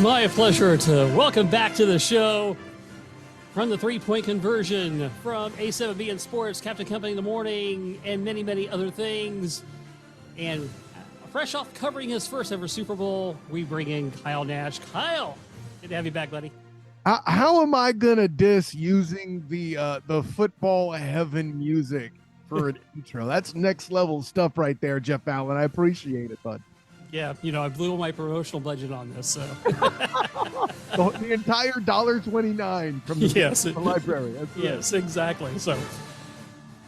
is my pleasure to welcome back to the show from the three-point conversion from A7B in Sports, Captain Company in the morning, and many, many other things. And fresh off covering his first ever Super Bowl, we bring in Kyle Nash. Kyle, good to have you back, buddy. How am I gonna diss using the football heaven music for an intro? That's next level stuff right there, Jeff Allen. I appreciate it, bud. Yeah, you know, I blew my promotional budget on this, so the entire $1.29 from the library. That's right. Yes, exactly. So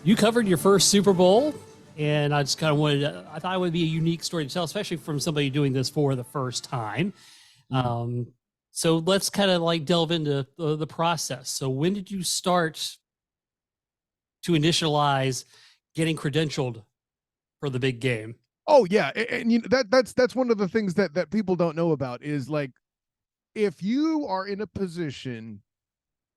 you covered your first Super Bowl, and I just kind of I thought it would be a unique story to tell, especially from somebody doing this for the first time. So let's kind of like delve into the process. So when did you start to initialize getting credentialed for the big game? Oh yeah, and you know that's one of the things that people don't know about is, like, if you are in a position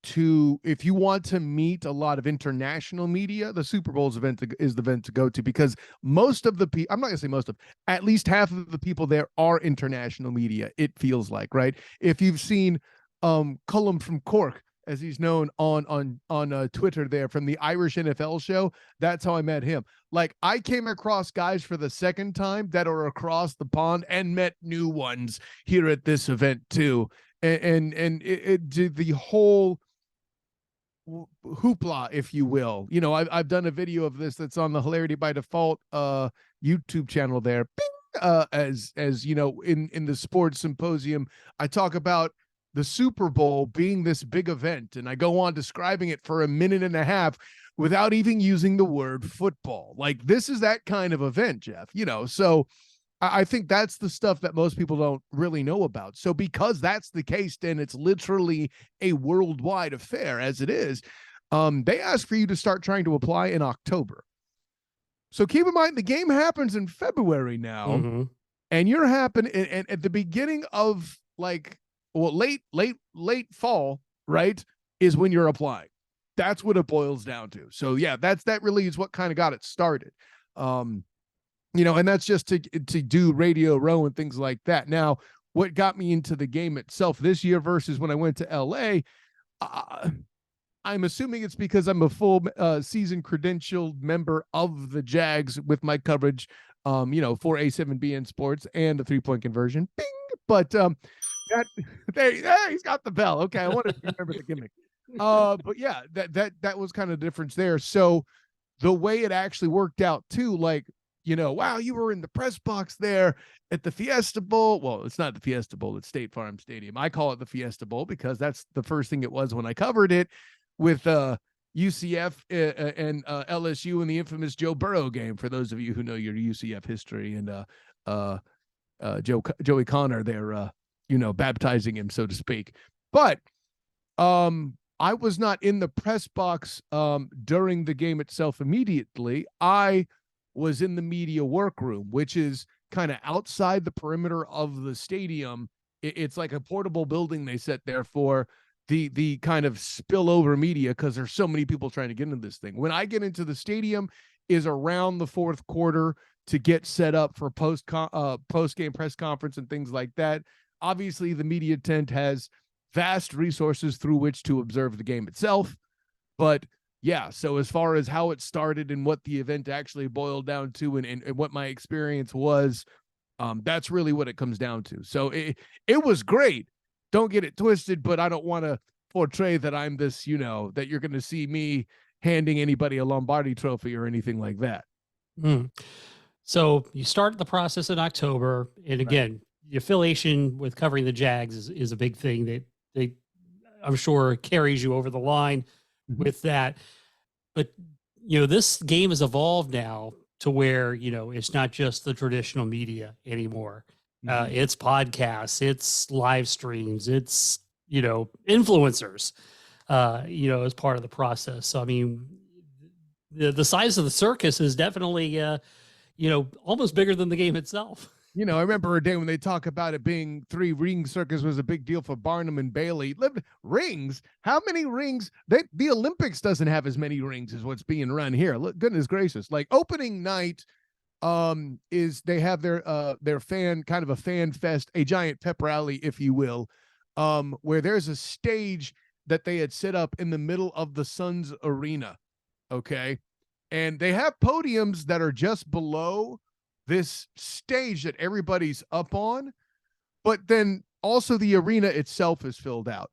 if you want to meet a lot of international media, the Super Bowl's event is the event to go to, because most of the people, I'm not gonna say most of, at least half of the people there are international media. It feels like, right? If you've seen Cullum from Cork, as he's known on Twitter there, from the Irish NFL show, that's how I met him. Like, I came across guys for the second time that are across the pond and met new ones here at this event too. And it did the whole hoopla, if you will. You know, I've done a video of this that's on the Hilarity by Default YouTube channel there. Bing! As you know, in the sports symposium, I talk about the Super Bowl being this big event, and I go on describing it for a minute and a half without even using the word football. Like, this is that kind of event, Jeff, you know. So I think that's the stuff that most people don't really know about. So because that's the case, then it's literally a worldwide affair, as it is. They ask for you to start trying to apply in October. So keep in mind, the game happens in February now, and you're happening at the beginning of, like, well, late fall, right, is when you're applying. That's what it boils down to. So yeah, that really is what kind of got it started. You know, and that's just to do Radio Row and things like that. Now, what got me into the game itself this year versus when I went to LA, I'm assuming it's because I'm a full season credentialed member of the Jags with my coverage, you know, for A7B in Sports and the three-point conversion. Bing! But there, he's got the bell. Okay, I wanted to remember the gimmick. But yeah, that was kind of the difference there. So the way it actually worked out too, like, you know, wow, you were in the press box there at the Fiesta Bowl. Well, it's not the Fiesta Bowl, it's State Farm Stadium. I call it the Fiesta Bowl because that's the first thing it was when I covered it, with UCF and LSU in the infamous Joe Burrow game, for those of you who know your UCF history, and Joey Connor there, you know, baptizing him, so to speak. But I was not in the press box during the game itself immediately. I was in the media workroom, which is kind of outside the perimeter of the stadium. It's like a portable building they set there for the kind of spillover media, because there's so many people trying to get into this thing. When I get into the stadium is around the fourth quarter to get set up for post-game press conference and things like that. Obviously, the media tent has vast resources through which to observe the game itself. But yeah, so as far as how it started and what the event actually boiled down to, and what my experience was, that's really what it comes down to. So it was great. Don't get it twisted, but I don't want to portray that I'm this, you know, that you're going to see me handing anybody a Lombardi trophy or anything like that. So you start the process in October, and again, the affiliation with covering the Jags is a big thing that I'm sure carries you over the line with that. But, you know, this game has evolved now to where, you know, it's not just the traditional media anymore. It's podcasts, it's live streams, it's, you know, influencers, you know, as part of the process. So, I mean, the size of the circus is definitely, you know, almost bigger than the game itself. You know, I remember a day when they talk about it being 3-ring circus was a big deal for Barnum and Bailey. Rings? How many rings? The Olympics doesn't have as many rings as what's being run here. Look, goodness gracious. Like, opening night is they have their fan, kind of a fan fest, a giant pep rally, if you will, where there's a stage that they had set up in the middle of the Suns arena. Okay. And they have podiums that are just below this stage that everybody's up on, but then also the arena itself is filled out.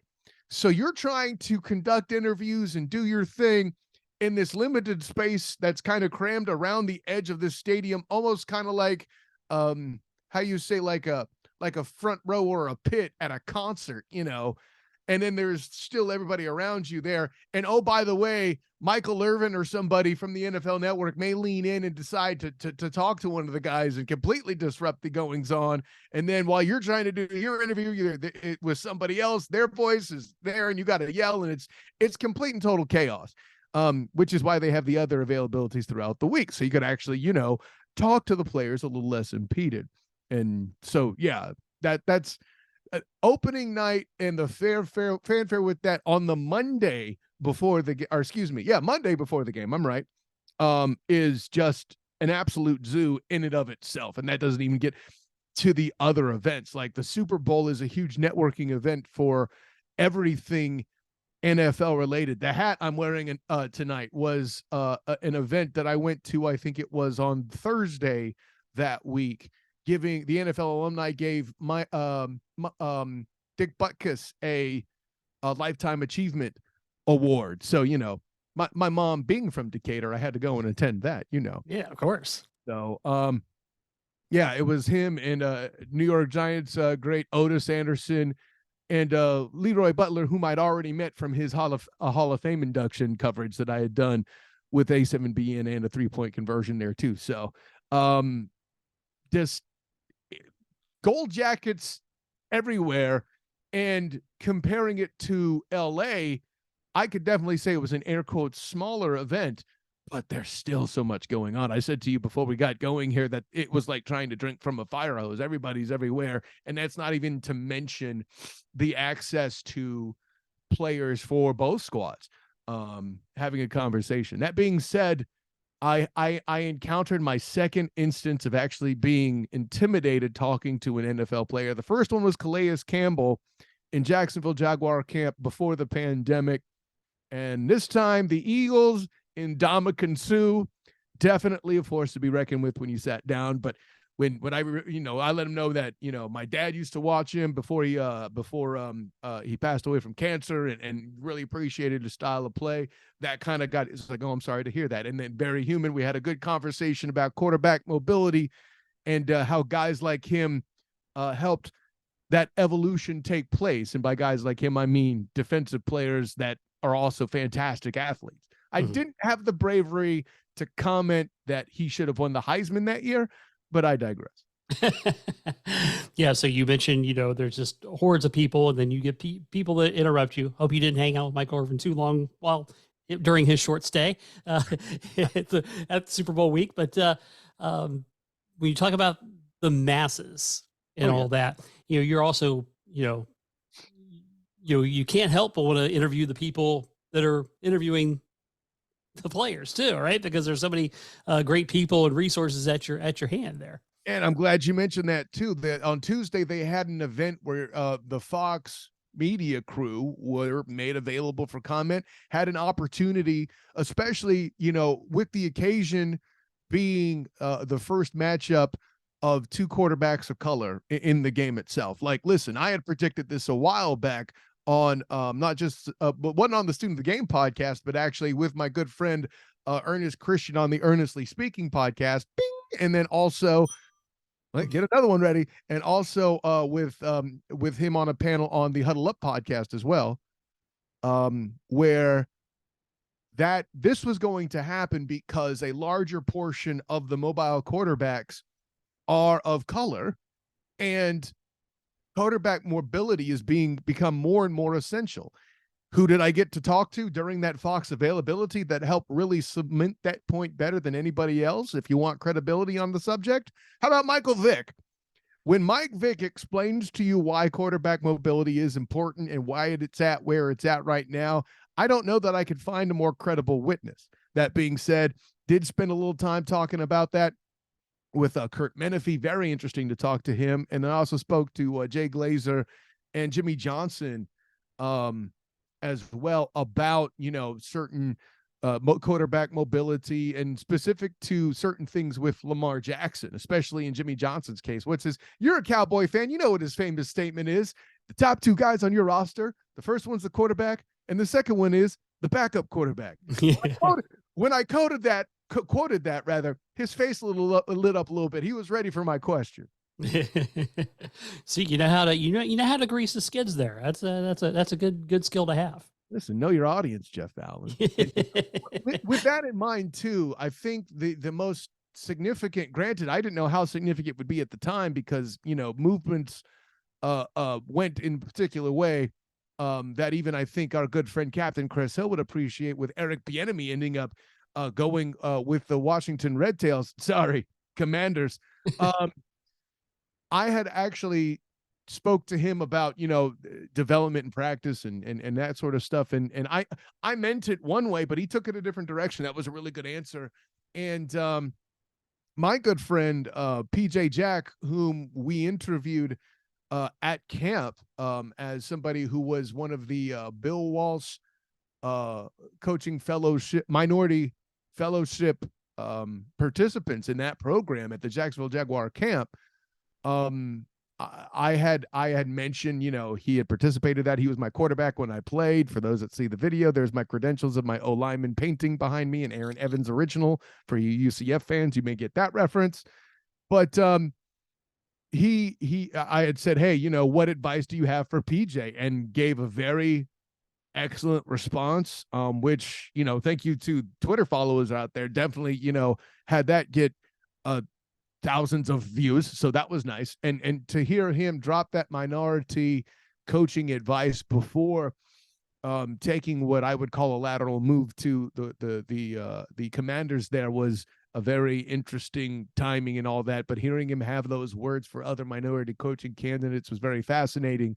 So you're trying to conduct interviews and do your thing in this limited space that's kind of crammed around the edge of this stadium, almost kind of like how you say, like a front row or a pit at a concert, you know. And then there's still everybody around you there. And oh, by the way, Michael Irvin or somebody from the NFL Network may lean in and decide to talk to one of the guys and completely disrupt the goings on. And then while you're trying to do your interview with somebody else, their voice is there and you got to yell, and it's complete and total chaos. Which is why they have the other availabilities throughout the week. So you could actually, you know, talk to the players a little less impeded. And so, yeah, that's opening night and the fanfare with that on the Monday before the, or excuse me, yeah, Monday before the game. I'm right. Is just an absolute zoo in and of itself. And that doesn't even get to the other events. Like the Super Bowl is a huge networking event for everything NFL related. The hat I'm wearing tonight was an event that I went to. I think it was on Thursday that week. Giving the NFL alumni gave my Dick Butkus a lifetime achievement award. So you know, my mom being from Decatur, I had to go and attend that. You know. Yeah, of course. So yeah, it was him and New York Giants great Otis Anderson and Leroy Butler, whom I'd already met from his Hall of Fame induction coverage that I had done with A7BN and a 3-point conversion there too. So just Gold Jackets everywhere, and comparing it to LA, I could definitely say it was an air quotes smaller event, but there's still so much going on. I said to you before we got going here that it was like trying to drink from a fire hose. Everybody's everywhere. And that's not even to mention the access to players for both squads, having a conversation. That being said, I encountered my second instance of actually being intimidated talking to an NFL player. The first one was Calais Campbell in Jacksonville Jaguar camp before the pandemic. And this time the Eagles in Ndamukong Suh, definitely a force to be reckoned with when you sat down. But when I let him know that, you know, my dad used to watch him before he passed away from cancer, and really appreciated his style of play. That kind of got, it's like, oh, I'm sorry to hear that. And then very human. We had a good conversation about quarterback mobility and how guys like him helped that evolution take place. And by guys like him, I mean defensive players that are also fantastic athletes. I didn't have the bravery to comment that he should have won the Heisman that year, but I digress. Yeah. So you mentioned, you know, there's just hordes of people, and then you get people that interrupt you. Hope you didn't hang out with Michael Irvin too long during his short stay at the Super Bowl week. But when you talk about the masses and all that, you know, you're also, you can't help but want to interview the people that are interviewing the players too, right? Because there's so many great people and resources at your hand there. And I'm glad you mentioned that too. That on Tuesday they had an event where the Fox media crew were made available for comment, had an opportunity, especially, you know, with the occasion being the first matchup of two quarterbacks of color in the game itself. Like, listen, I had predicted this a while back on not just but wasn't on the Student of the Game podcast, but actually with my good friend Ernest Christian on the Earnestly Speaking podcast. Bing! And then also get another one ready, and also with him on a panel on the Huddle Up podcast as well, where that this was going to happen because a larger portion of the mobile quarterbacks are of color, and quarterback mobility is become more and more essential. Who did I get to talk to during that Fox availability that helped really cement that point better than anybody else? If you want credibility on the subject, how about Michael Vick? When Mike Vick explains to you why quarterback mobility is important and why it's at where it's at right now, I don't know that I could find a more credible witness. That being said, did spend a little time talking about that with Kurt Menefee. Very interesting to talk to him. And then I also spoke to Jay Glazer and Jimmy Johnson as well about, certain quarterback mobility and specific to certain things with Lamar Jackson, especially in Jimmy Johnson's case. You're a Cowboy fan. You know what his famous statement is. The top two guys on your roster, the first one's the quarterback, and the second one is the backup quarterback. Yeah. When I quoted that rather, his face lit up a little bit. He was ready for my question. See, you know how to grease the skids there. That's a good skill to have. Listen, know your audience, Jeff Allen. with that in mind, too, I think the most significant, granted, I didn't know how significant it would be at the time because, movements went in a particular way that even I think our good friend Captain Chris Hill would appreciate, with Eric Bieniemy ending up going with the Washington Commanders. I had actually spoke to him about, development and practice and that sort of stuff. And I meant it one way, but he took it a different direction. That was a really good answer. And my good friend, PJ Jack, whom we interviewed at camp as somebody who was one of the Bill Walsh coaching fellowship, minority fellowship participants in that program at the Jacksonville Jaguar camp. I had mentioned, he had participated, that he was my quarterback when I played. For those that see the video, there's my credentials of my O-lineman painting behind me, an Aaron Evans original. For you UCF fans, you may get that reference. But I had said, hey, what advice do you have for PJ? And gave a very excellent response, which, thank you to Twitter followers out there. Definitely, had that get thousands of views. So that was nice. And to hear him drop that minority coaching advice before taking what I would call a lateral move to the Commanders there was a very interesting timing and all that. But hearing him have those words for other minority coaching candidates was very fascinating.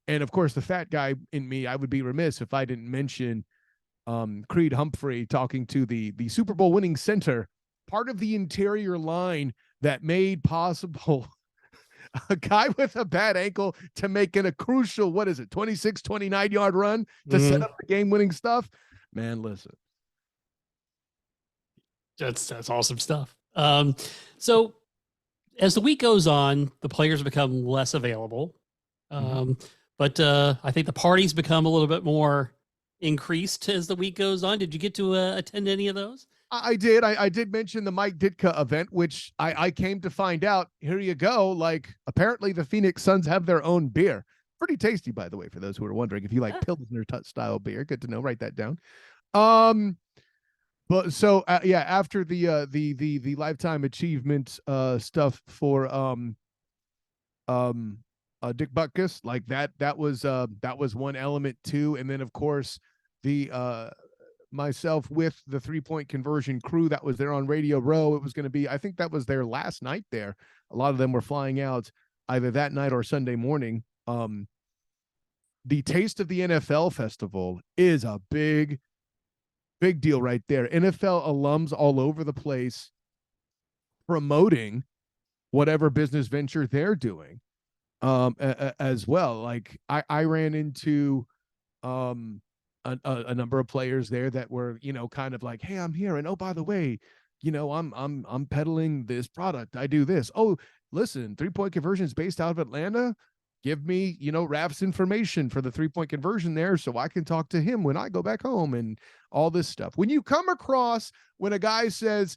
And of course, the fat guy in me, I would be remiss if I didn't mention Creed Humphrey talking to the Super Bowl winning center, part of the interior line that made possible a guy with a bad ankle to make a crucial, 26, 29-yard run to set up the game-winning stuff. Man, listen. That's awesome stuff. So as the week goes on, the players become less available. But I think the parties become a little bit more increased as the week goes on. Did you get to attend any of those? I did. I did mention the Mike Ditka event, which I came to find out. Here you go. Like, apparently the Phoenix Suns have their own beer. Pretty tasty, by the way, for those who are wondering. If you like Pilsner style beer, good to know. Write that down. But so yeah, after the lifetime achievement stuff for Dick Butkus, like that was one element too. And then of course the myself with the 3-point conversion crew that was there on Radio Row. It was going to be, I think that was their last night there. A lot of them were flying out either that night or Sunday morning. The Taste of the NFL Festival is a big deal right there. NFL alums all over the place promoting whatever business venture they're doing as well. Like I ran into a number of players there that were, kind of like, hey, I'm here. And oh, by the way, I'm peddling this product. I do this. Oh, listen, 3-point conversion is based out of Atlanta. Give me, Raf's information for the 3-point conversion there so I can talk to him when I go back home and all this stuff. When you come across, when a guy says,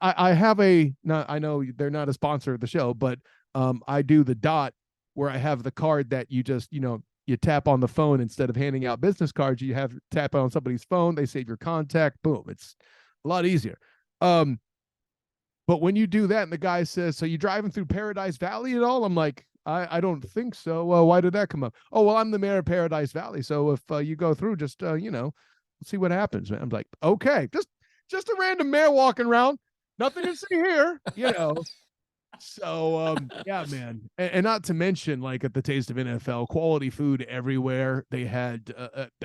I have I know they're not a sponsor of the show, but I do the dot where I have the card that you just, you tap on the phone instead of handing out business cards. You have tap on somebody's phone. They save your contact. Boom. It's a lot easier. But when you do that and the guy says, so you driving through Paradise Valley at all? I'm like, I don't think so. Well, why did that come up? Oh, well, I'm the mayor of Paradise Valley. So if you go through, just, see what happens. I'm like, okay, just a random mayor walking around. Nothing to see here, So, yeah, man. And not to mention, like, at the Taste of NFL, quality food everywhere. They had,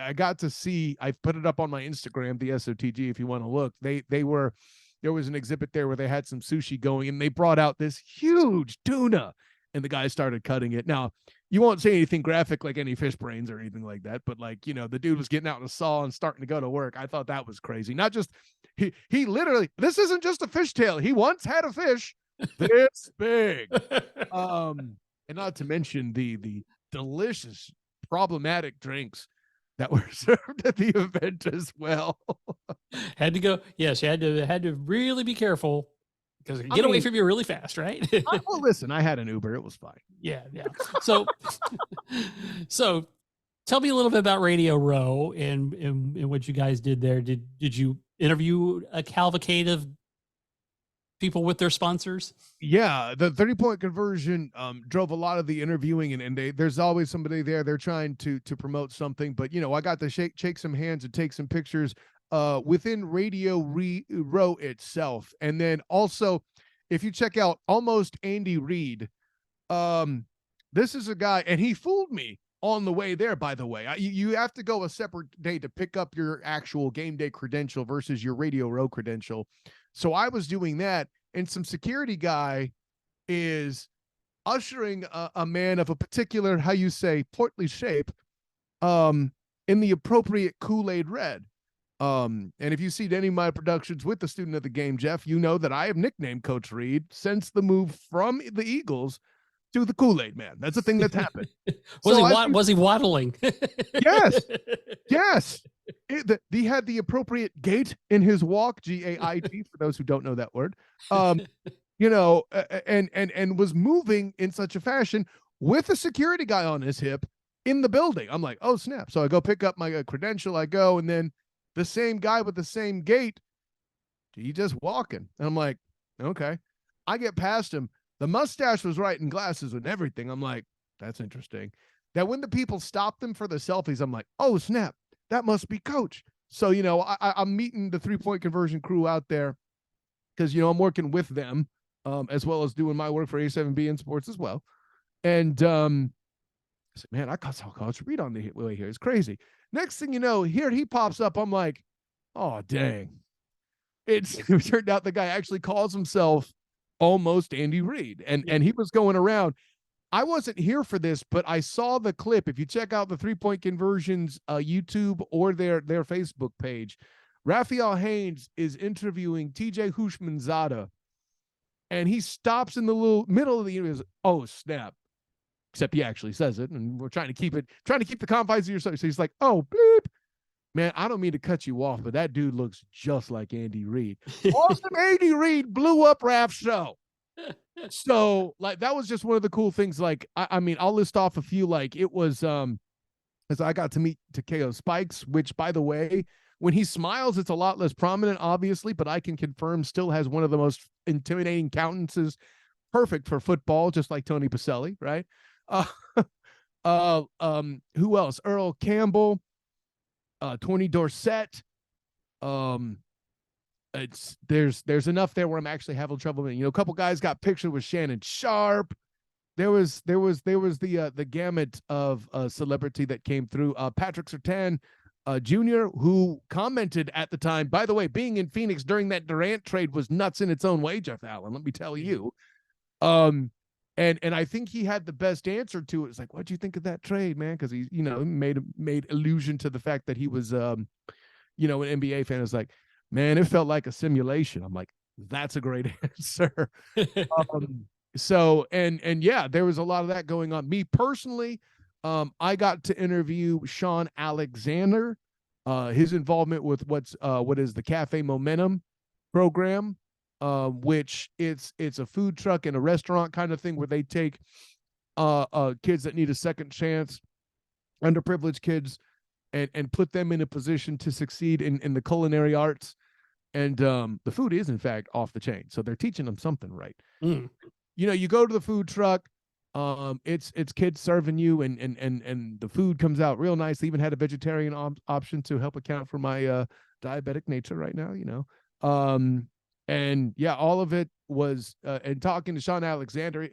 I got to see, I put it up on my Instagram, the SOTG, if you want to look. They were there was an exhibit there where they had some sushi going, and they brought out this huge tuna, and the guy started cutting it. Now, you won't say anything graphic like any fish brains or anything like that, but like, the dude was getting out in a saw and starting to go to work. I thought that was crazy. Not just he literally, this isn't just a fishtail. He once had a fish this big. And not to mention the delicious problematic drinks that were served at the event as well. Had to go. Yes, you had to really be careful because it can get away from you really fast, right? Well, listen, I had an Uber. It was fine. Yeah. So, so tell me a little bit about Radio Row and what you guys did there. Did you interview a cavalcade of people with their sponsors? Yeah, the 30-point conversion drove a lot of the interviewing, and there's always somebody there. They're trying to promote something, but I got to shake some hands and take some pictures within Radio Row itself. And then also, if you check out Almost Andy Reid, this is a guy, and he fooled me on the way there, by the way. You have to go a separate day to pick up your actual game day credential versus your Radio Row credential. So I was doing that, and some security guy is ushering a man of a particular, how you say, portly shape, in the appropriate Kool-Aid red. And if you've seen any of my productions with the student of the game, Jeff, you know that I have nicknamed Coach Reid since the move from the Eagles to the Kool-Aid Man. That's a thing that's happened. Was he waddling? Yes. He had the appropriate gait in his walk, G-A-I-T, for those who don't know that word. And was moving in such a fashion with a security guy on his hip in the building. I'm like, oh snap. So I go pick up my credential, I go, and then the same guy with the same gait, he just walking. And I'm like, okay. I get past him. The mustache was right and glasses and everything. I'm like, that's interesting. That when the people stopped them for the selfies, I'm like, oh snap, that must be Coach. So, I'm meeting the 3-point conversion crew out there because, I'm working with them as well as doing my work for A7B in sports as well. And I said, man, I saw Coach Reid on the way here. It's crazy. Next thing you know, here he pops up. I'm like, oh, dang. It turned out the guy actually calls himself Almost Andy Reid. And he was going around. I wasn't here for this, but I saw the clip. If you check out the 3-point conversions YouTube or their Facebook page, Raphael Haynes is interviewing TJ Hushmanzada, and he stops in the little middle of the interview. Oh snap! Except he actually says it, and we're trying to keep the confines of yourself. So he's like, "Oh bleep, man, I don't mean to cut you off, but that dude looks just like Andy Reid." Awesome, Andy Reid blew up Raph's show. So like that was just one of the cool things. Like I mean, I'll list off a few. Like it was as I got to meet Takeo Spikes, which by the way, when he smiles, it's a lot less prominent, obviously, but I can confirm still has one of the most intimidating countenances, perfect for football, just like Tony Pacelli, right? Who else? Earl Campbell, Tony Dorsett. There's enough there where I'm actually having trouble. A couple guys got pictured with Shannon Sharp. There was the gamut of celebrity that came through. Patrick Surtain Jr., who commented at the time, by the way, being in Phoenix during that Durant trade was nuts in its own way, Jeff Allen, let me tell you. And I think he had the best answer to it. It's like, what'd you think of that trade, man? Because he, made allusion to the fact that he was, an NBA fan. It's like, man, it felt like a simulation. I'm like, that's a great answer. So, and yeah, there was a lot of that going on. Me personally, I got to interview Sean Alexander, his involvement with what is the Cafe Momentum program, which it's a food truck and a restaurant kind of thing where they take kids that need a second chance, underprivileged kids, and put them in a position to succeed in the culinary arts. And the food is in fact off the chain, so they're teaching them something right. You go to the food truck, it's kids serving you, and the food comes out real nice. They even had a vegetarian option to help account for my diabetic nature right now, and yeah, all of it was and talking to Sean Alexander,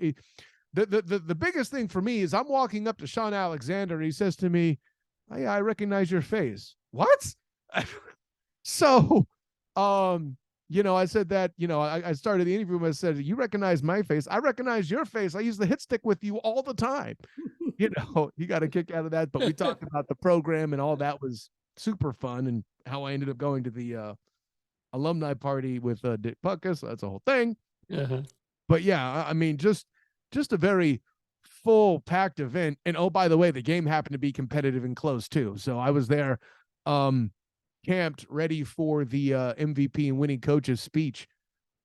the biggest thing for me is I'm walking up to Sean Alexander and he says to me, "Oh, yeah, I recognize your face." What? So I said that, I started the interview and I said, you recognize my face. I recognize your face. I use the hit stick with you all the time. You got a kick out of that. But we talked about the program and all that was super fun and how I ended up going to the alumni party with Dick Puckus. So that's a whole thing. Uh-huh. But yeah, I mean, just a very full packed event. And oh, by the way, the game happened to be competitive and close too. So I was there, camped, ready for the MVP and winning coach's speech,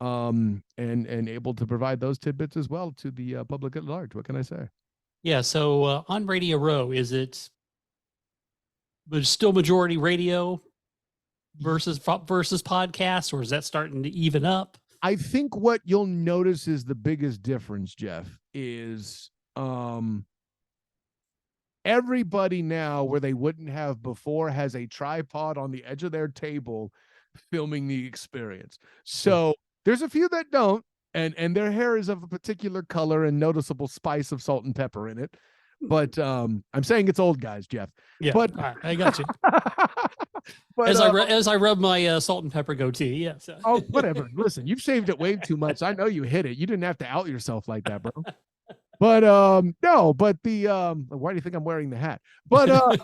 and able to provide those tidbits as well to the public at large. What can I say? Yeah. So on Radio Row, is it still majority radio versus podcasts, or is that starting to even up? I think what you'll notice is the biggest difference, Jeff, is everybody now, where they wouldn't have before, has a tripod on the edge of their table filming the experience. So there's a few that don't, and their hair is of a particular color and noticeable spice of salt and pepper in it. But I'm saying it's old guys, Jeff. Yeah, but I got you. But, as I rub my salt and pepper goatee, yeah. So. Oh, whatever. Listen, you've shaved it way too much. I know you hit it. You didn't have to out yourself like that, bro. But no. But the why do you think I'm wearing the hat? But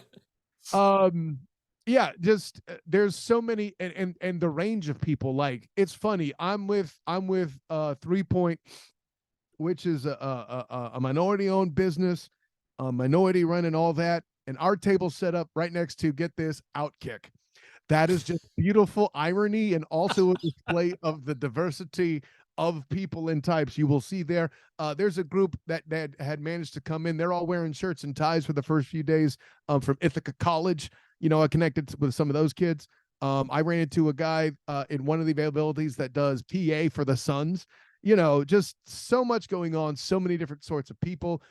yeah, just there's so many, and the range of people. Like, it's funny. I'm with 3 Point, which is a minority-owned business, minority run and all that. And our table set up right next to, get this, Outkick. That is just beautiful irony and also a display of the diversity of people and types. You will see there. There's a group that had managed to come in. They're all wearing shirts and ties for the first few days from Ithaca College. I connected with some of those kids. I ran into a guy in one of the availabilities that does PA for the Suns. Just so much going on, so many different sorts of people.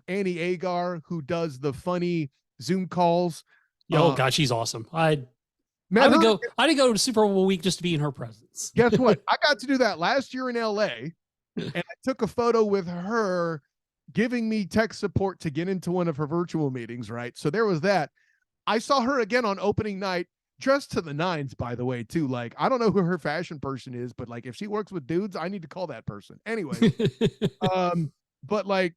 Annie Agar, who does the funny Zoom calls. Oh God, she's awesome. I didn't go to Super Bowl week just to be in her presence. Guess what? I got to do that last year in LA, and I took a photo with her giving me tech support to get into one of her virtual meetings, right? So there was that. I saw her again on opening night, dressed to the nines, by the way, too. Like, I don't know who her fashion person is, but like, if she works with dudes, I need to call that person. Anyway, but like,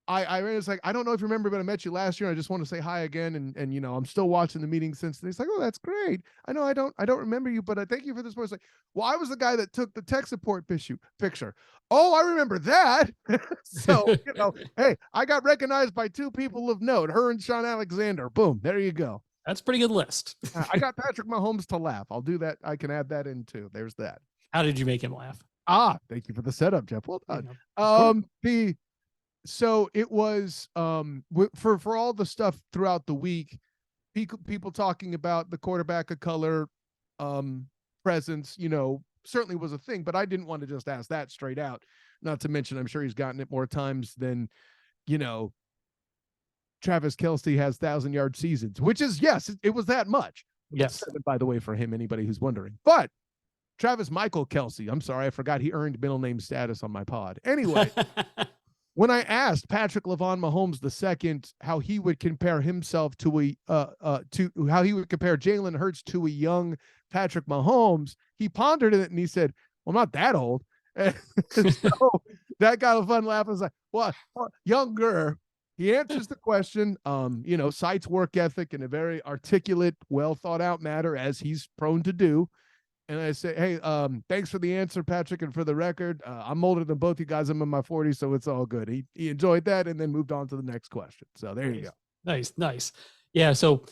I was like, I don't know if you remember, but I met you last year. And I just want to say hi again. And I'm still watching the meeting since then. He's like, oh, that's great. I know I don't remember you, but I thank you for this. I was like, well, I was the guy that took the tech support picture. Oh, I remember that. So, hey, I got recognized by 2 people of note, her and Sean Alexander. Boom. There you go. That's a pretty good list. I got Patrick Mahomes to laugh. I'll do that. I can add that in too. There's that. How did you make him laugh? Thank you for the setup, Jeff. Well done. So it was for all the stuff throughout the week, people talking about the quarterback of color presence, certainly was a thing, but I didn't want to just ask that straight out. Not to mention, I'm sure he's gotten it more times than, Travis Kelce has 1,000-yard seasons, which is, yes, it was that much. Yes. 7, by the way, for him, anybody who's wondering. But Travis Michael Kelce, I'm sorry, I forgot he earned middle name status on my pod. Anyway. When I asked Patrick LaVon Mahomes II how he would compare himself to how he would compare Jalen Hurts to a young Patrick Mahomes, he pondered it and he said, "Well, I'm not that old." So that got a fun laugh. I was like, "Well, younger." He answers the question. Cites work ethic in a very articulate, well thought out manner, as he's prone to do. And I say, hey, thanks for the answer, Patrick. And for the record, I'm older than both you guys. I'm in my 40s, so it's all good. He enjoyed that and then moved on to the next question. So there you go. Nice. Yeah. So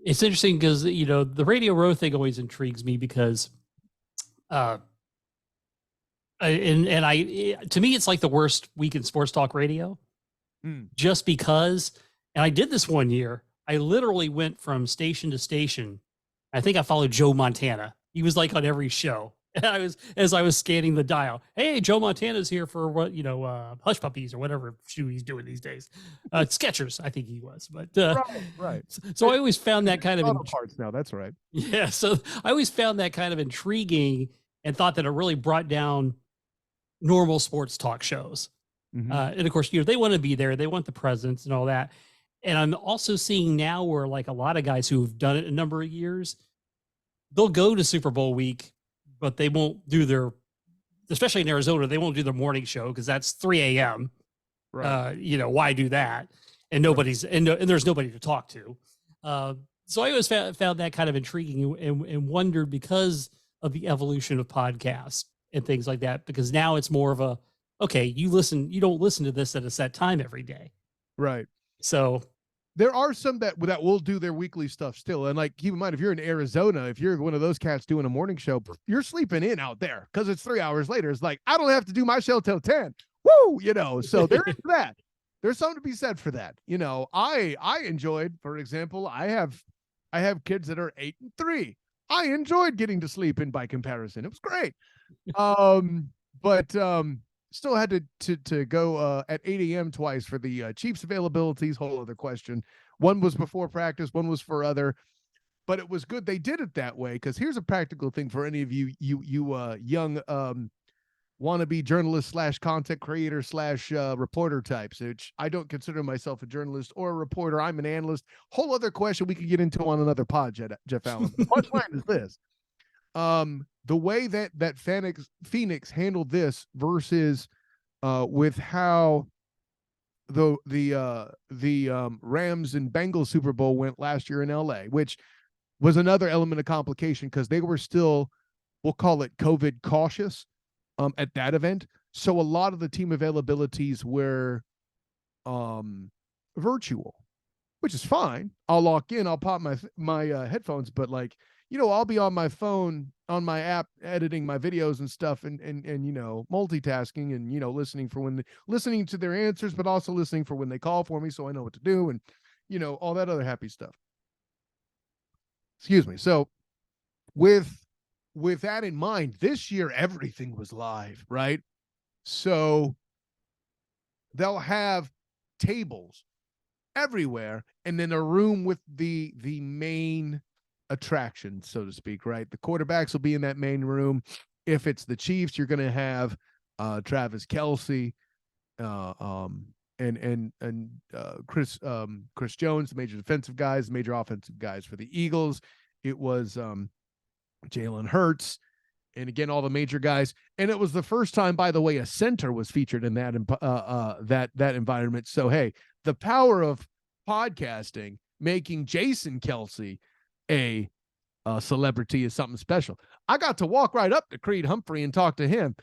it's interesting because, the Radio Row thing always intrigues me because, to me, it's like the worst week in sports talk radio, just because, and I did this one year. I literally went from station to station. I think I followed Joe Montana. He was like on every show. And as I was scanning the dial, hey, Joe Montana's here for what, Hush Puppies or whatever shoe he's doing these days. Skechers, I think he was. But right. So I always found that kind of parts now. That's right. Yeah. So I always found that kind of intriguing and thought that it really brought down normal sports talk shows. Mm-hmm. And of course, they want to be there. They want the presence and all that. And I'm also seeing now where like a lot of guys who've done it a number of years, they'll go to Super Bowl week but they won't do their, especially in Arizona, they won't do their morning show because that's 3 a.m. Right. Why do that? And nobody's and there's nobody to talk to. So I always found that kind of intriguing and wondered because of the evolution of podcasts and things like that. Because now it's more of a okay, you don't listen to this at a set time every day. Right. So there are some that will do their weekly stuff still. And like, keep in mind, if you're in Arizona, if you're one of those cats doing a morning show, you're sleeping in out there because it's 3 hours later. It's like, I don't have to do my show till 10. Woo! So there is that. There's something to be said for that. I enjoyed, for example, I have kids that are 8 and 3. I enjoyed getting to sleep in by comparison. It was great. But still had to go at 8 a.m. twice for the Chiefs availabilities. Whole other question. One was before practice, one was for other. But it was good they did it that way, because here's a practical thing for any of you young wannabe journalist / content creator / reporter types, which I don't consider myself a journalist or a reporter. I'm an analyst. Whole other question we could get into on another pod, Jeff Allen. The punchline is this. The way that Phoenix handled this versus with how the Rams and Bengals Super Bowl went last year in LA, which was another element of complication because they were still, we'll call it COVID cautious at that event. So a lot of the team availabilities were virtual, which is fine. I'll lock in, I'll pop my headphones, but like, I'll be on my phone, on my app, editing my videos and stuff, and multitasking and listening to their answers, but also listening for when they call for me, so I know what to do, and all that other happy stuff. Excuse me. So with that in mind, this year everything was live, right? So they'll have tables everywhere, and then a room with the main attraction, so to speak, right? The quarterbacks will be in that main room. If it's the Chiefs, you're going to have Travis Kelce, and Chris Jones, the major defensive guys, the major offensive guys. For the Eagles, it was Jalen Hurts, and again, all the major guys. And it was the first time, by the way, a center was featured in that that environment. So hey, the power of podcasting making Jason Kelce a celebrity is something special. I got to walk right up to Creed Humphrey and talk to him.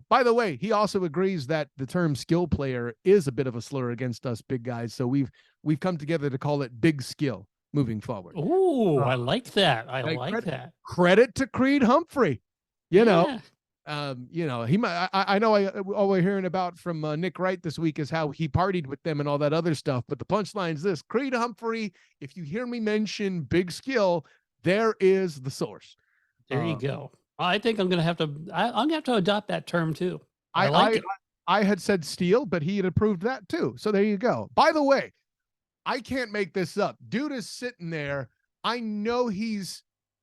By the way, he also agrees that the term skill player is a bit of a slur against us big guys. So we've come together to call it big skill moving forward. Oh, I like that. I like that. Credit to Creed Humphrey. He might, I know all we're hearing about from Nick Wright this week is how he partied with them and all that other stuff. But the punchline is this: Creed Humphrey, if you hear me mention big skill, there is the source. There you go. I think I'm gonna have to adopt that term too. I like it. I had said steal, but he had approved that too. So there you go. By the way, I can't make this up. Dude is sitting there. I know he's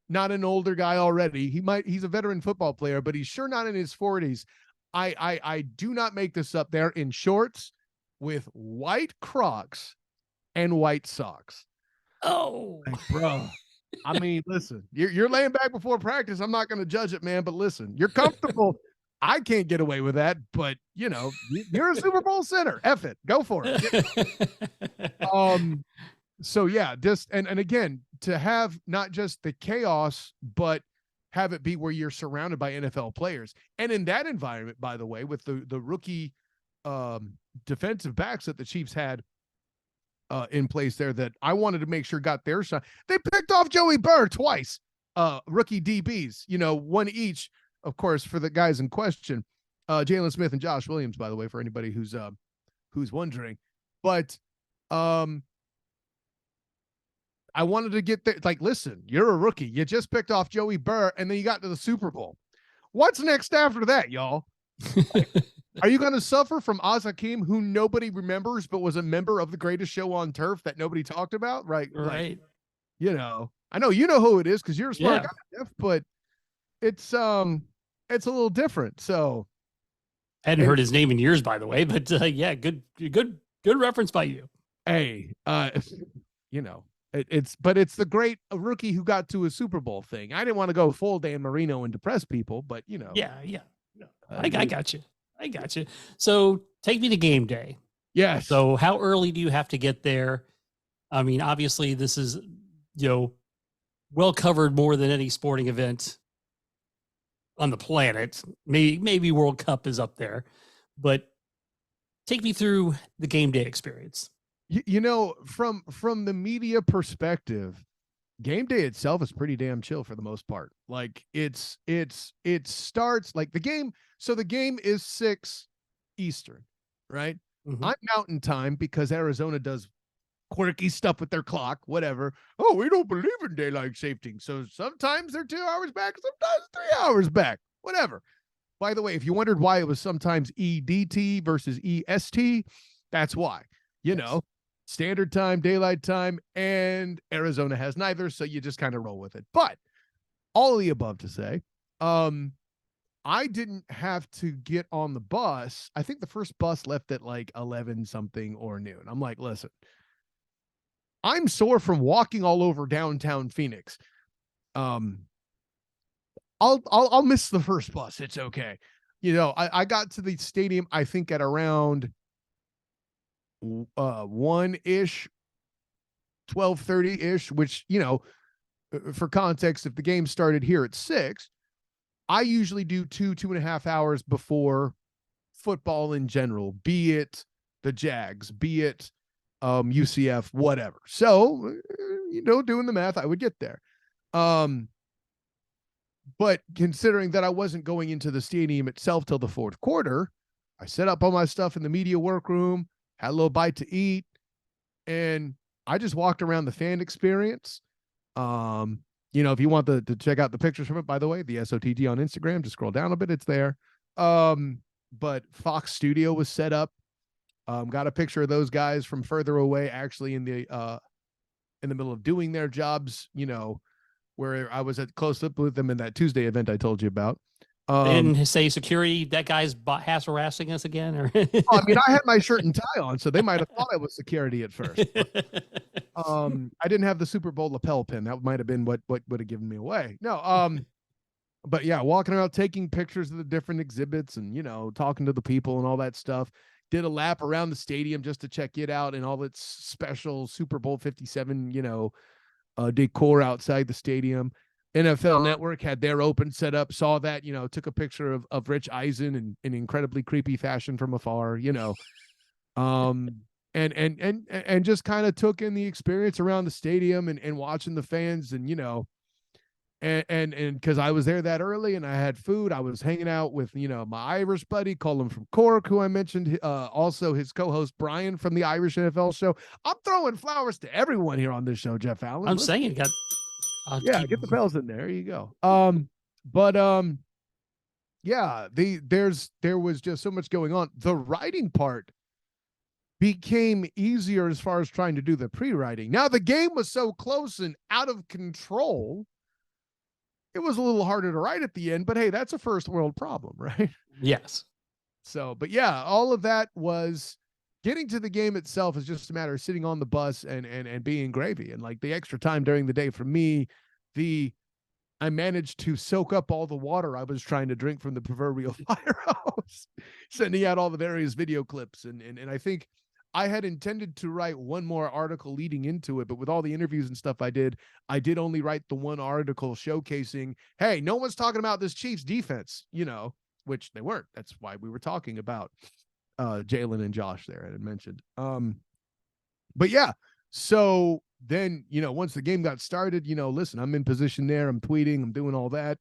not an older guy already. He's a veteran football player, but he's sure not in his 40s. I do not make this up. They're in shorts with white Crocs and white socks. Oh, like, bro. I mean, listen, you're laying back before practice. I'm not going to judge it, man, but listen, you're comfortable. I can't get away with that, but you're a Super Bowl center. F it. Go for it. So yeah, just and again, to have not just the chaos, but have it be where you're surrounded by NFL players. And in that environment, by the way, with the rookie defensive backs that the Chiefs had in place there, that I wanted to make sure got their shot. They picked off Joey Burr twice, rookie DBs, one each, of course, for the guys in question, Jalen Smith and Josh Williams, by the way, for anybody who's wondering. But I wanted to get there. Like, listen, you're a rookie. You just picked off Joey Burr, and then you got to the Super Bowl. What's next after that, y'all? Are you going to suffer from Oz Hakim, who nobody remembers, but was a member of the greatest show on turf that nobody talked about? Right. Right. Like, I know you know who it is because you're a smart guy, Jeff, but it's a little different. So hadn't heard his name in years, by the way, but yeah, good reference by you. Hey, It's the great rookie who got to a Super Bowl thing. I didn't want to go full Dan Marino and depress people, but Yeah. No, uh, I got you. I got you. So take me to game day. yes. So how early do you have to get there? I mean, obviously this is, well covered more than any sporting event on the planet. Maybe World Cup is up there, but take me through the game day experience. From the media perspective, game day itself is pretty damn chill for the most part. Like it starts like the game. So the game is 6 Eastern, right? Mhm. I'm Mountain Time because Arizona does quirky stuff with their clock, whatever. Oh, we don't believe in daylight saving. So sometimes they're 2 hours back, sometimes 3 hours back, whatever. By the way, if you wondered why it was sometimes EDT versus EST, that's why. Yes. Standard time, daylight time, and Arizona has neither, so you just kind of roll with it. But all of the above to say, I didn't have to get on the bus. I think the first bus left at like 11 something or noon. I'm like, listen, I'm sore from walking all over downtown Phoenix. I'll miss the first bus. It's okay. I got to the stadium, I think at around 1-ish, 12:30-ish, which, for context, if the game started here at 6, I usually do 2.5 hours before football in general, be it the Jags, be it UCF, whatever. So, doing the math, I would get there. But considering that I wasn't going into the stadium itself till the fourth quarter, I set up all my stuff in the media workroom, had a little bite to eat, and I just walked around the fan experience. If you want to check out the pictures from it, by the way, the SOTG on Instagram, just scroll down a bit, it's there. But Fox Studio was set up. Got a picture of those guys from further away, actually in the middle of doing their jobs, where I was at close up with them in that Tuesday event I told you about. They didn't say security. That guy's harassing us again, or I mean, I had my shirt and tie on, so they might have thought I was security at first. But, I didn't have the Super Bowl lapel pin. That might have been what would have given me away. No, but yeah, walking around, taking pictures of the different exhibits, and talking to the people and all that stuff. Did a lap around the stadium just to check it out and all its special Super Bowl 57, decor outside the stadium. NFL Network had their open set up, saw that, took a picture of Rich Eisen in incredibly creepy fashion from afar, and just kind of took in the experience around the stadium and watching the fans and, and because I was there that early and I had food, I was hanging out with, my Irish buddy, Colin from Cork, who I mentioned, also his co-host Brian from the Irish NFL show. I'm throwing flowers to everyone here on this show, Jeff Allen. I'm saying it got. Yeah, get the bells in there. There you go. But yeah, there was just so much going on. The writing part became easier as far as trying to do the pre-writing. Now the game was so close and out of control, it was a little harder to write at the end, but hey, that's a first world problem, right? Yes. So, but yeah, all of that was getting to the game itself is just a matter of sitting on the bus and being gravy. And like the extra time during the day for me, I managed to soak up all the water I was trying to drink from the proverbial fire hose, sending out all the various video clips. And I think I had intended to write one more article leading into it, but with all the interviews and stuff I did only write the one article showcasing, hey, no one's talking about this Chiefs defense, which they weren't. That's why we were talking about Jalen and Josh there, I had mentioned. But yeah, so then, once the game got started, listen, I'm in position there, I'm tweeting, I'm doing all that.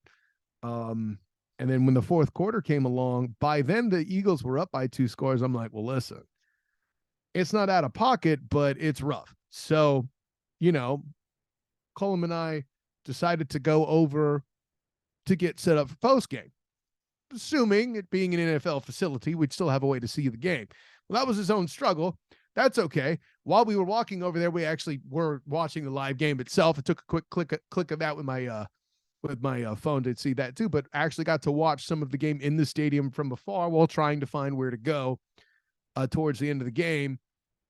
And then when the fourth quarter came along, by then the Eagles were up by 2 scores. I'm like, well, listen, it's not out of pocket, but it's rough. So, Colm and I decided to go over to get set up for post game. Assuming it being an NFL facility, we'd still have a way to see the game. Well, that was his own struggle. That's okay. While we were walking over there, we actually were watching the live game itself. It took a quick click of that with my phone to see that too, but I actually got to watch some of the game in the stadium from afar while trying to find where to go towards the end of the game.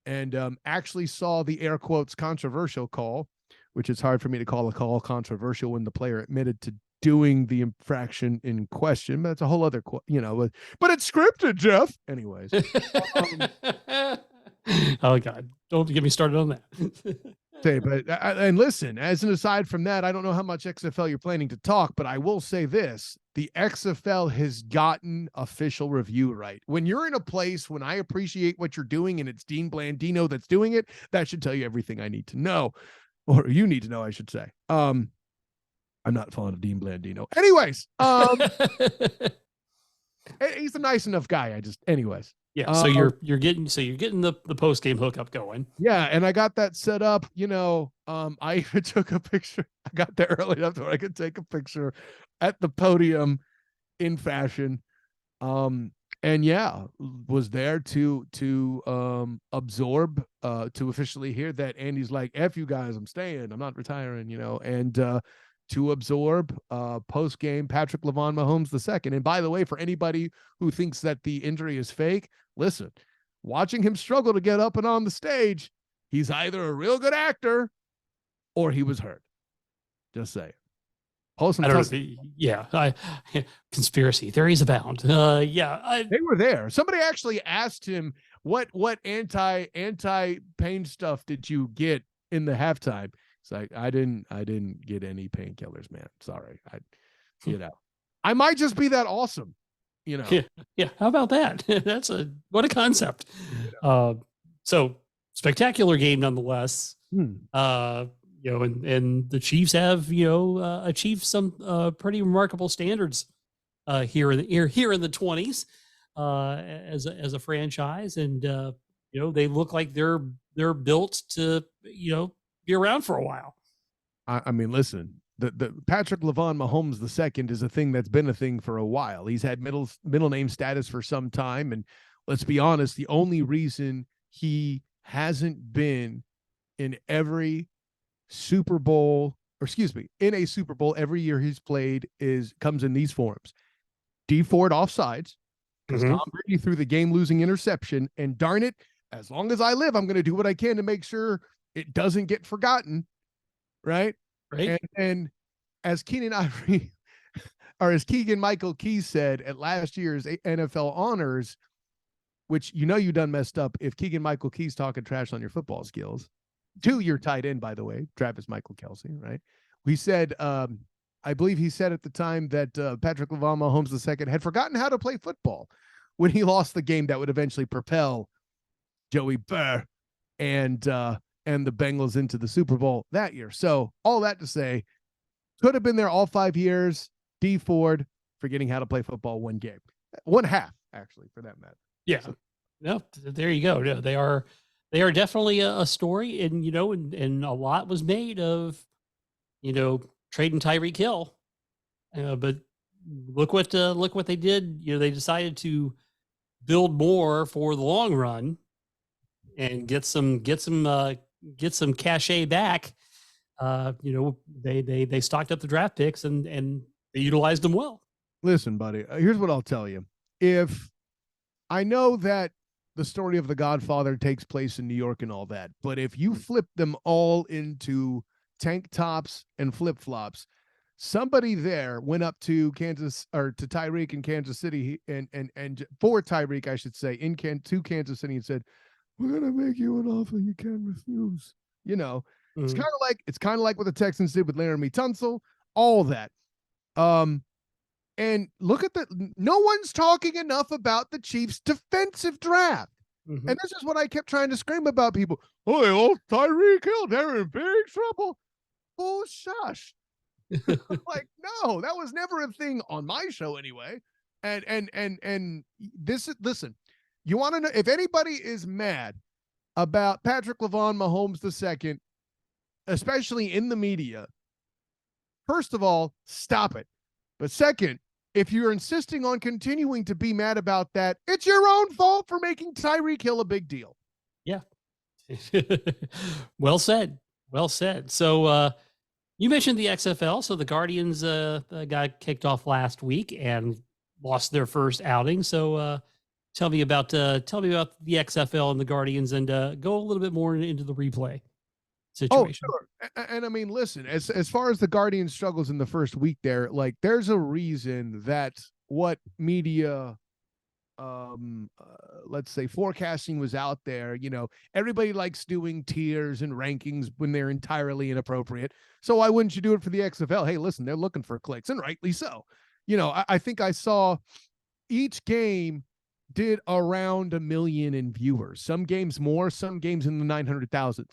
and actually saw the air quotes controversial call, which is hard for me to call a call controversial when the player admitted to doing the infraction in question. But that's a whole other, but it's scripted, Jeff. Anyways. Oh God, don't get me started on that. And listen, as an aside from that, I don't know how much XFL you're planning to talk, but I will say this: the XFL has gotten official review right. When you're in a place, when I appreciate what you're doing, and it's Dean Blandino that's doing it, that should tell you everything I need to know, or you need to know, I should say. I'm not following Dean Blandino. Anyways, he's a nice enough guy. Anyways. Yeah, so you're getting the post game hookup going. Yeah, and I got that set up. I even took a picture. I got there early enough where I could take a picture at the podium in fashion. And yeah, was there to absorb, to officially hear that Andy's like, "F you guys, I'm staying. I'm not retiring." And to absorb post game Patrick Lavon Mahomes II. And by the way, for anybody who thinks that the injury is fake, listen, watching him struggle to get up and on the stage, he's either a real good actor or he was hurt. Just say it. Conspiracy theories abound. They were there. Somebody actually asked him what anti pain stuff did you get in the halftime. It's like, I didn't get any painkillers, man. Sorry. I might just be that awesome. Yeah. How about that? What a concept. So spectacular game nonetheless. And the Chiefs have achieved some pretty remarkable standards here in the 20s as a franchise, and they look like they're built to be around for a while. I mean, listen, the Patrick Lavon Mahomes II is a thing that's been a thing for a while. He's had middle name status for some time, and let's be honest, the only reason he hasn't been in every Super Bowl, in a Super Bowl every year he's played comes in these forms: Dee Ford offsides, because Tom Brady threw the game-losing interception, and darn it, as long as I live, I'm going to do what I can to make sure it doesn't get forgotten, right? And as Keegan Michael Key said at last year's NFL Honors, which you done messed up if Keegan Michael Key's talking trash on your football skills, to your tight end, by the way, Travis Michael Kelsey, right? We said, I believe he said at the time that Patrick Lavon Mahomes II had forgotten how to play football when he lost the game that would eventually propel Joey Burr and the Bengals into the Super Bowl that year. So all that to say, could have been there all 5 years. Dee Ford forgetting how to play football one game, one half actually, for that matter. Yeah. So, no, there you go. No, they are definitely a story, and and a lot was made of trading Tyreek Hill, but look what they did. They decided to build more for the long run and get some cachet back. They stocked up the draft picks and they utilized them well. Listen, buddy, here's what I'll tell you. If I know that the story of The Godfather takes place in New York and all that, but if you flip them all into tank tops and flip flops, somebody there went up to Kansas, or to Tyreek in Kansas City, and for Tyreek, I should say, to Kansas City, and said, "We're gonna make you an offer you can't refuse." It's kind of like what the Texans did with Laramie Tunsil, all that. And look at no one's talking enough about the Chiefs' defensive draft. And this is what I kept trying to scream about people. Oh, Tyreek Hill, they're in big trouble. Oh, shush. Like, no, that was never a thing on my show anyway. And listen, you want to know if anybody is mad about Patrick Lavon Mahomes II, especially in the media, first of all, stop it. But second, if you're insisting on continuing to be mad about that, it's your own fault for making Tyreek Hill a big deal. Yeah. Well said. Well said. So you mentioned the XFL. So the Guardians got kicked off last week and lost their first outing. So tell me about the XFL and the Guardians, and go a little bit more into the replay situation. Oh, sure. And I mean, listen, as far as the Guardians struggles in the first week there, like there's a reason that what media let's say forecasting was out there. Everybody likes doing tiers and rankings when they're entirely inappropriate. So why wouldn't you do it for the XFL? Hey, listen, they're looking for clicks, and rightly so. I think I saw each game did around 1 million in viewers. Some games more, some games in the 900,000s.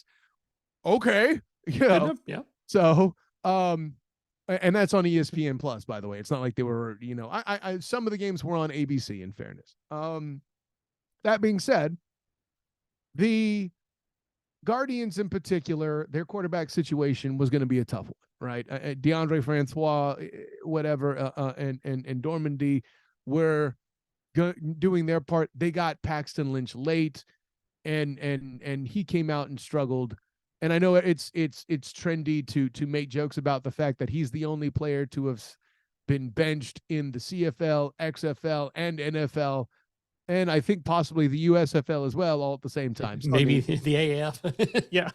Okay. Yeah. So, and that's on ESPN Plus, by the way. It's not like they were, I some of the games were on ABC, in fairness. That being said, the Guardians in particular, their quarterback situation was going to be a tough one, right? DeAndre Francois, whatever, and Dormandy were doing their part. They got Paxton Lynch late, and he came out and struggled. And I know it's trendy to make jokes about the fact that he's the only player to have been benched in the CFL, XFL, and NFL, and I think possibly the USFL as well, all at the same time. So, maybe the AAF. Yeah.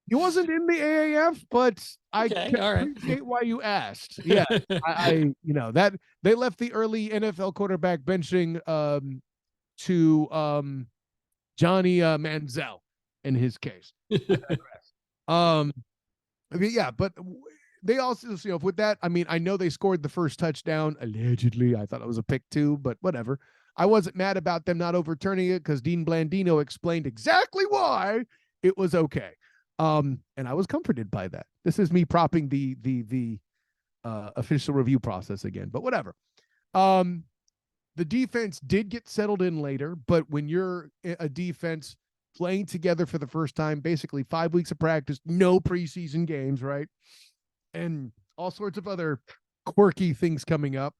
He wasn't in the AAF, but I can appreciate why you asked. Yeah, I that they left the early NFL quarterback benching to Johnny Manziel in his case. Yeah, but they also, with that, I mean, I know they scored the first touchdown allegedly. I thought it was a pick too, but whatever. I wasn't mad about them not overturning it because Dean Blandino explained exactly why it was okay. And I was comforted by that. This is me propping the official review process again, but whatever. The defense did get settled in later, but when you're a defense playing together for the first time, basically 5 weeks of practice, no preseason games, right? And all sorts of other quirky things coming up.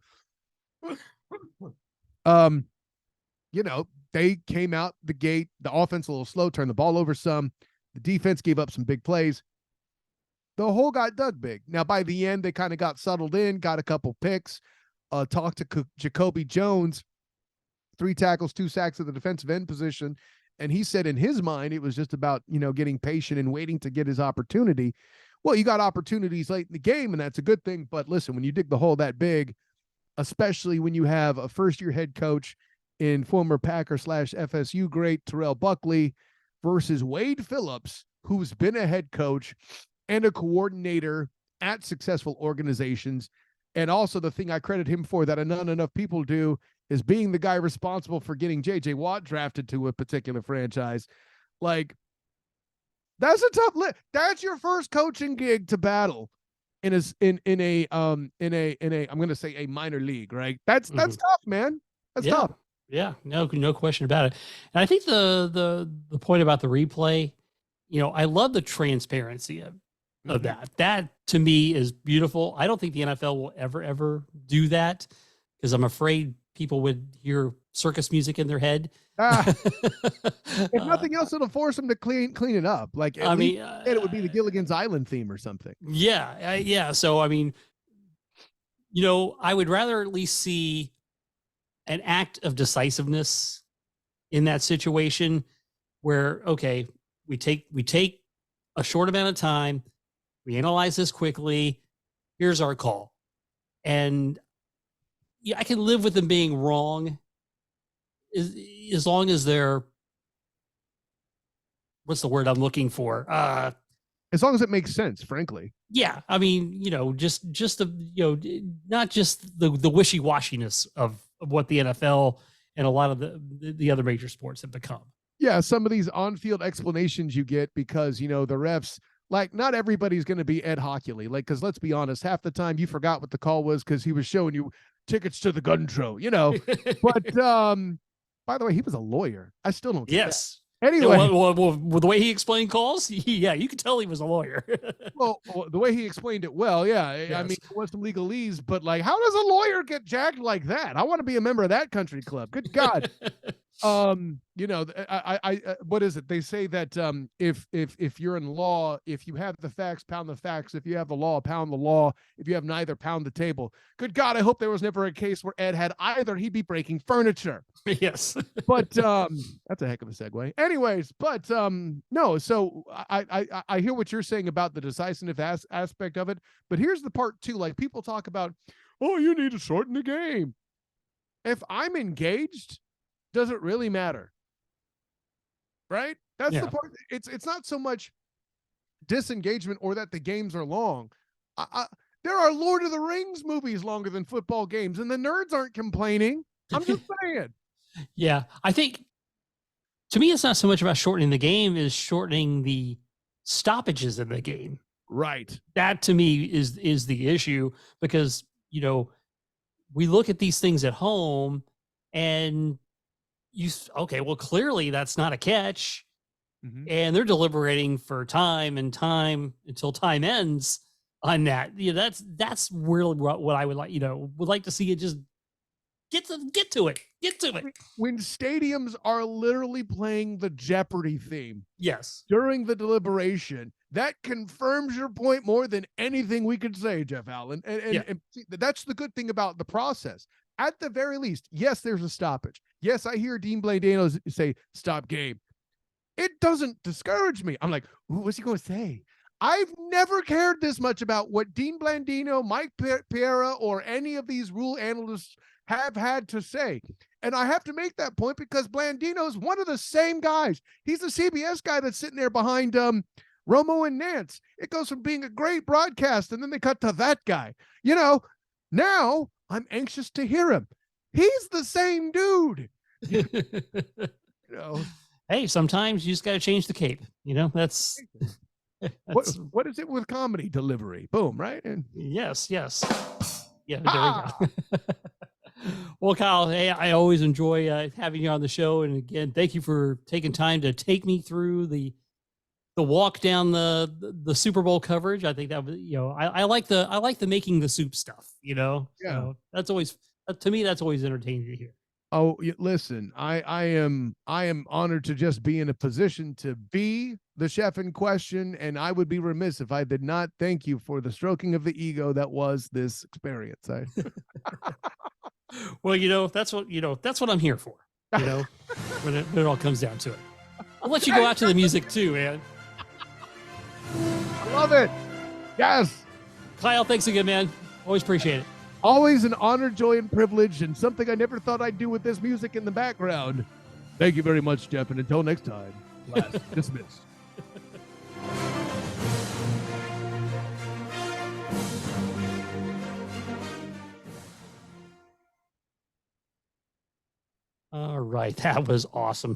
They came out the gate, the offense a little slow, turned the ball over some. The defense gave up some big plays. The hole got dug big. Now, by the end, they kind of got settled in, got a couple picks, talked to Jacoby Jones, 3 tackles, 2 sacks at the defensive end position. And he said in his mind, it was just about, getting patient and waiting to get his opportunity. Well, you got opportunities late in the game, and that's a good thing. But listen, when you dig the hole that big, especially when you have a first-year head coach in former Packer / FSU great Terrell Buckley versus Wade Phillips, who's been a head coach and a coordinator at successful organizations. And also the thing I credit him for that not enough people do is being the guy responsible for getting J.J. Watt drafted to a particular franchise. Like, that's a tough that's your first coaching gig to battle in a I'm going to say a minor league, right? That's tough, man. That's tough. Yeah, no question about it. And I think the point about the replay, I love the transparency of that. That to me is beautiful. I don't think the NFL will ever do that because I'm afraid people would hear circus music in their head. If nothing else, it'll force them to clean it up. Like, it would be the Gilligan's Island theme or something. Yeah. So, I mean, I would rather at least see an act of decisiveness in that situation where, okay, we take a short amount of time, we analyze this quickly, here's our call. And yeah, I can live with them being wrong as long as they're, what's the word I'm looking for? As long as it makes sense, frankly. Yeah. I mean, just the, not just the wishy-washiness of what the NFL and a lot of the other major sports have become. Yeah. Some of these on-field explanations you get because, the refs, like, not everybody's going to be Ed Hockley. Like, because let's be honest, half the time you forgot what the call was because he was showing you tickets to the gun show, But by the way, he was a lawyer. I still don't get yes. that. Anyway, well, the way he explained calls, yeah, you could tell he was a lawyer. well, the way he explained it, well, yeah. Yes. I mean, there was some legalese, but like, how does a lawyer get jacked like that? I want to be a member of that country club. Good God. You know, what is it? They say that if you're in law, if you have the facts, pound the facts. If you have the law, pound the law. If you have neither, pound the table. Good God, I hope there was never a case where Ed had either. He'd be breaking furniture. Yes. But that's a heck of a segue. Anyways, but no. So I hear what you're saying about the decisive aspect of it. But here's the part too. Like people talk about, oh, you need to shorten the game. If I'm engaged, does it really matter? Right? That's the part. It's not so much disengagement or that the games are long. There are Lord of the Rings movies longer than football games, and the nerds aren't complaining. I'm just saying. Yeah, I think to me, it's not so much about shortening the game; is shortening the stoppages in the game. Right. That to me is the issue, because you know we look at these things at home, and okay, well, clearly that's not a catch, and they're deliberating for time and time until time ends on that. Yeah, that's really what I would like. Would like to see it just get to it. When stadiums are literally playing the Jeopardy theme, Yes, during the deliberation, that confirms your point more than anything we could say, Jeff Allen. And see, that's the good thing about the process. At the very least, yes, there's a stoppage. Yes, I hear Dean Blandino say stop game. It doesn't discourage me. I'm like, what's he going to say? I've never cared this much about what Dean Blandino, Mike Pereira, or any of these rule analysts have had to say. And I have to make that point because Blandino is one of the same guys. He's the CBS guy that's sitting there behind Romo and Nance. It goes from being a great broadcast, and then they cut to that guy. Now I'm anxious to hear him. He's the same dude. Hey, sometimes you just got to change the cape. That's what is it with comedy delivery? Boom, right? And yes. Yeah, there we go. Well, Kyle, hey, I always enjoy having you on the show, and again, thank you for taking time to take me through the walk down the Super Bowl coverage. I think that was, I like the making the soup stuff. Yeah. So that's always, to me, that's always entertaining to hear. Oh, listen, I am honored to just be in a position to be the chef in question, and I would be remiss if I did not thank you for the stroking of the ego that was this experience. Well, that's what I'm here for. When it all comes down to it. I'll let you go out to the music too, man. I love it. Yes. Kyle, thanks again, man. Always appreciate it. Always an honor, joy, and privilege, and something I never thought I'd do with this music in the background. Thank you very much, Jeff, and until next time, class dismissed. All right, that was awesome.